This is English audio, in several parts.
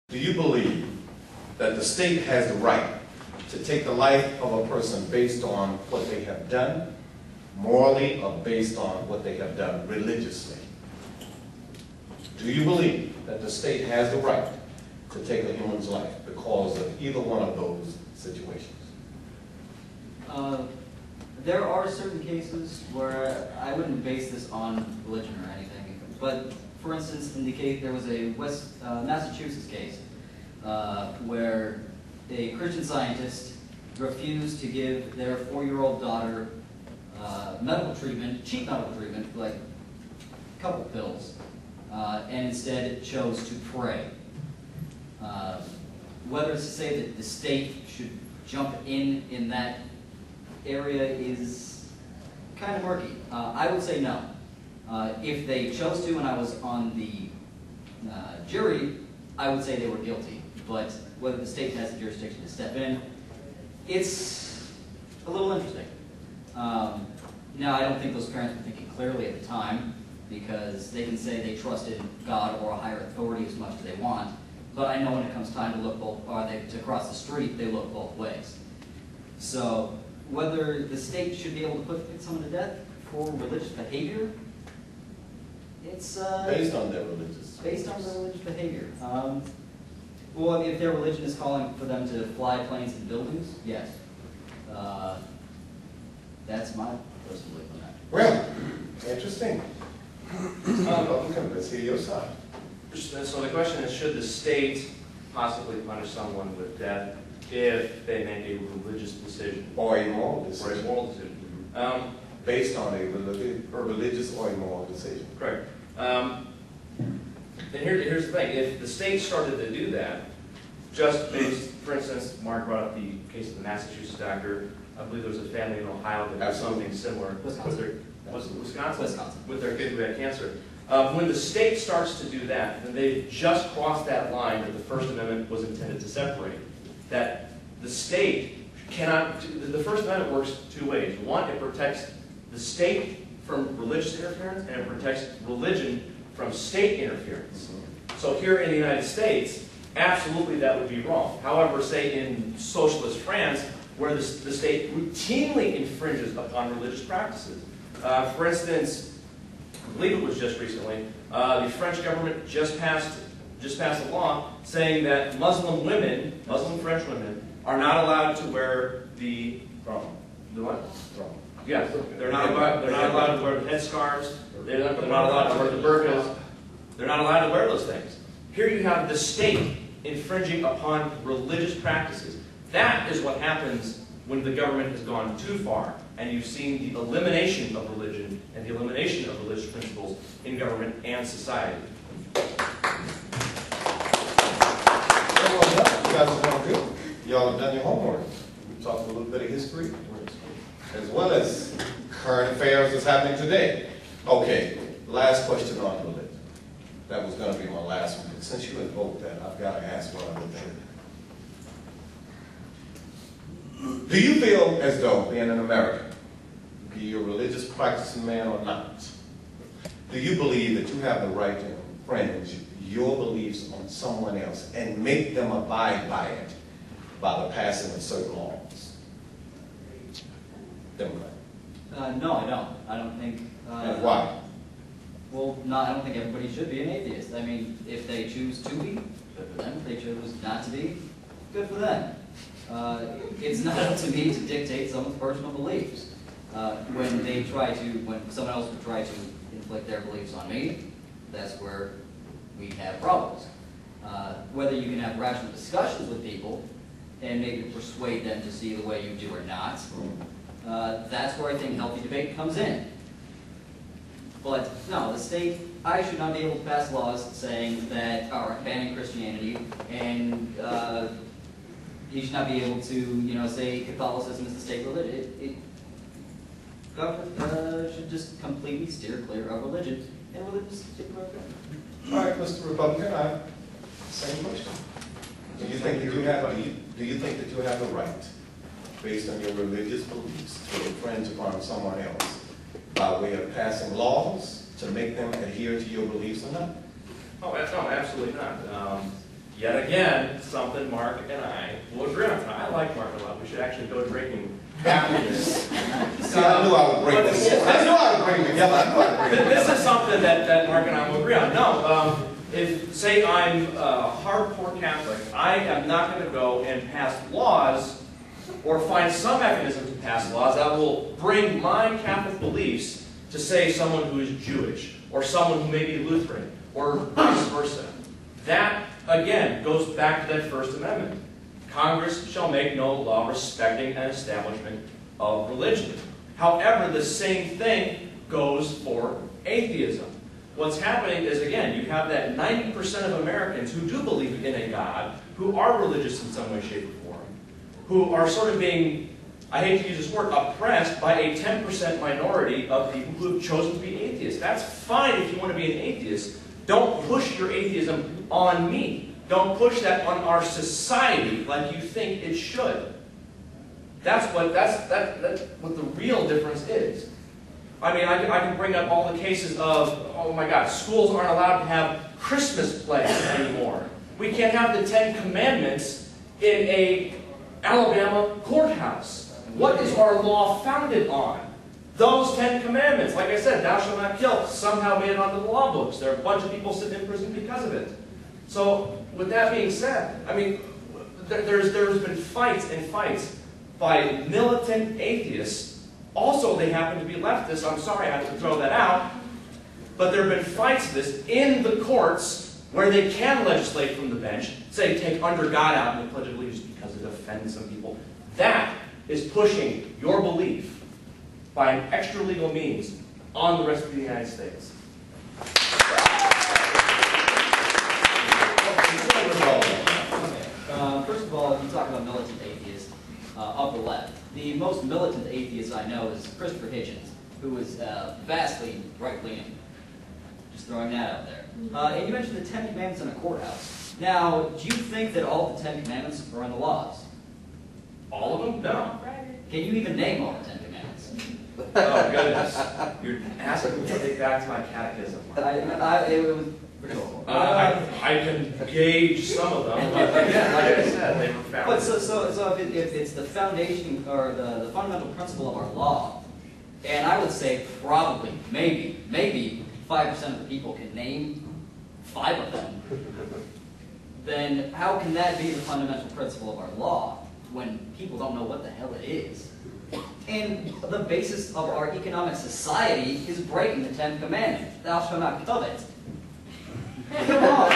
Do you believe that the state has the right to take the life of a person based on what they have done, morally, or based on what they have done religiously? Do you believe that the state has the right to take a human's life because of either one of those situations? There are certain cases where I wouldn't base this on religion or anything, but for instance, in the case, there was a Massachusetts case where a Christian scientist refused to give their 4-year-old daughter medical treatment, cheap medical treatment, like a couple pills, and instead chose to pray. Whether it's to say that the state should jump in that area is kind of murky. I would say no. If they chose to and I was on the jury, I would say they were guilty. But whether the state has the jurisdiction to step in, it's a little interesting. Now, I don't think those parents were thinking clearly at the time, because they can say they trusted God or a higher authority as much as they want, but I know when it comes time to look both, to cross the street, they look both ways. So, whether the state should be able to put someone to death for religious behavior, it's Based on their religious. Based on their religious behavior. Well, if their religion is calling for them to fly planes and buildings, yes. That's my personal belief on that. Well, interesting. Let's hear your side. So the question is, should the state possibly punish someone with death if they make a religious decision? Or a moral decision. Or a moral decision. Based on a religious or a moral decision. Correct. And here's the thing. If the state started to do that, just based, for instance, Mark brought up the case of the Massachusetts doctor. I believe there was a family in Ohio that did something similar. Wisconsin. Wisconsin? With their kid who had cancer. When the state starts to do that, then they've just crossed that line that the First Amendment was intended to separate. That the state cannot, the First Amendment works two ways. One, it protects the state from religious interference, and it protects religion from state interference. So here in the United States, absolutely that would be wrong. However, say in socialist France, where the state routinely infringes upon religious practices. For instance, I believe it was just recently, the French government just passed a law saying that Muslim women, Muslim French women, are not allowed to wear the what? Yes, they're not allowed to wear the headscarves. They're not allowed to wear the burqas. They're not allowed to wear those things. Here you have the state infringing upon religious practices. That is what happens when the government has gone too far, and you've seen the elimination of religion and the elimination of religious principles in government and society. Very well done. You guys are doing good. Y'all have done your homework. We talked a little bit of history, as well as current affairs that's happening today. Okay, last question on religion. That was going to be my last one, but since you invoked that, I've got to ask one other thing. Do you feel as though, being an American, be you a religious practicing man or not, do you believe that you have the right to infringe your beliefs on someone else and make them abide by it by the passing of certain laws? Democrat. No, I don't. I don't think... And why? Well, no, I don't think everybody should be an atheist. I mean, if they choose to be, good for them. If they choose not to be, good for them. It's not up to me to dictate someone's personal beliefs. When someone else would try to inflict their beliefs on me, that's where we have problems. Whether you can have rational discussions with people and maybe persuade them to see the way you do or not, that's where I think healthy debate comes in. But no, the state, I should not be able to pass laws saying that are banning Christianity, and he should not be able to, say Catholicism is the state religion. Government should just completely steer clear of religion, and religious stick clear of it. All right, Mr. Republican, I have the same question. Do you think that you have the right, based on your religious beliefs, to infringe upon someone else by way of passing laws to make them adhere to your beliefs or not? Oh, no, absolutely not. Yet again, something Mark and I will agree on. I like Mark a lot. We should actually go drinking after this. See, I knew I would bring this. I knew I would bring it together. I knew I would bring it. This is something that Mark and I will agree on. No, if, say I'm a hardcore Catholic, I am not going to go and pass laws or find some mechanism to pass laws that will bring my Catholic beliefs to, say, someone who is Jewish or someone who may be Lutheran or vice versa. That, again, goes back to that First Amendment. Congress shall make no law respecting an establishment of religion. However, the same thing goes for atheism. What's happening is, again, you have that 90% of Americans who do believe in a God, who are religious in some way, shape, or form, who are sort of being, I hate to use this word, oppressed by a 10% minority of people who have chosen to be atheists. That's fine if you want to be an atheist. Don't push your atheism on me. Don't push that on our society like you think it should. That's what the real difference is. I mean, I can bring up all the cases of, oh my God, schools aren't allowed to have Christmas plays anymore. We can't have the 10 Commandments in a Alabama courthouse. What is our law founded on? Those 10 Commandments. Like I said, thou shalt not kill, somehow made it onto the law books. There are a bunch of people sitting in prison because of it. So, with that being said, I mean, there's been fights and fights by militant atheists. Also, they happen to be leftists. I'm sorry I have to throw that out. But there have been fights this in the courts where they can legislate from the bench, say, take under God out in the Pledge of Allegiance because it offends some people. That is pushing your belief by an extra legal means on the rest of the United States. First of all, you talk about militant atheists of the left. The most militant atheist I know is Christopher Hitchens, who is vastly right-leaning. Just throwing that out there. And you mentioned the 10 Commandments in a courthouse. Now, do you think that all the 10 Commandments are in the laws? All of them? No. Can you even name all the 10 Commandments? Oh, goodness. You're asking me to take back to my catechism. It was I can gauge some of them, but again, like I said, they were found. But so if it's the foundation or the fundamental principle of our law, and I would say probably, maybe 5% of the people can name 5 of them, then how can that be the fundamental principle of our law when people don't know what the hell it is? And the basis of our economic society is breaking the 10 Commandments. Thou shalt not covet. Come on.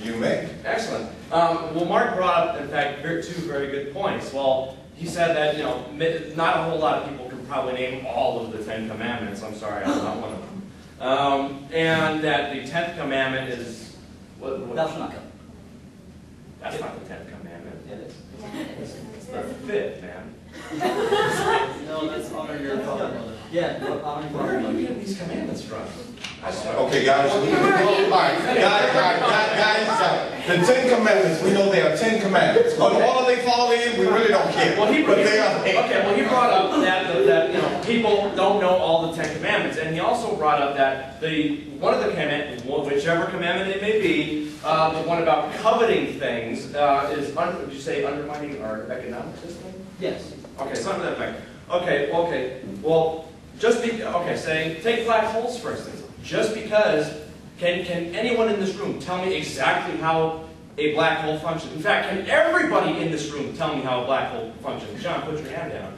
You may. Excellent. Well, Mark brought up, in fact, 2 very good points. Well, he said that, you know, not a whole lot of people can probably name all of the 10 Commandments. I'm sorry, I'm not one of them. And that the 10th Commandment is... Thou shalt not covet. That's not the 10th Commandment. It is. It's the 5th, man. No, that's honor your father. Yeah, honor your Where are father. you getting these commandments from? Okay, guys. All right, guys. The 10 Commandments, we know there are 10 Commandments. But all they follow in, we really don't care. Well, he but they are. Okay, well, he brought up that you know, people don't know all the 10 Commandments, and he also brought up that one of the commandments, whichever commandment it may be, the one about coveting things is, would you say, undermining our economic system? Yes. Okay, something to that effect. Okay. Well, say, take black holes for instance. Just because, can anyone in this room tell me exactly how a black hole functions? In fact, can everybody in this room tell me how a black hole functions? John, put your hand down.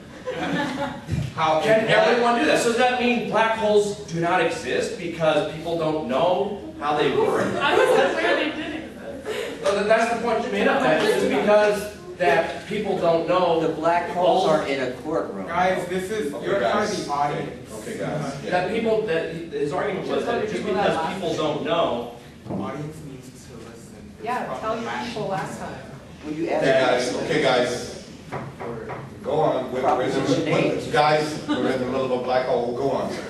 Can everyone do that? So does that mean black holes do not exist because people don't know how they work? I was aware they did exist. That's the point you made up, that it's because that people don't know. The black holes are in a courtroom. Guys, you're kind of the audience. Okay, guys. That his argument was that just because people don't know. The audience needs to listen. It's Yeah, tell your problematic. people last time. Will you ask Okay, guys. Go on. Guys, we're in the middle of a black hole. Go on, sir.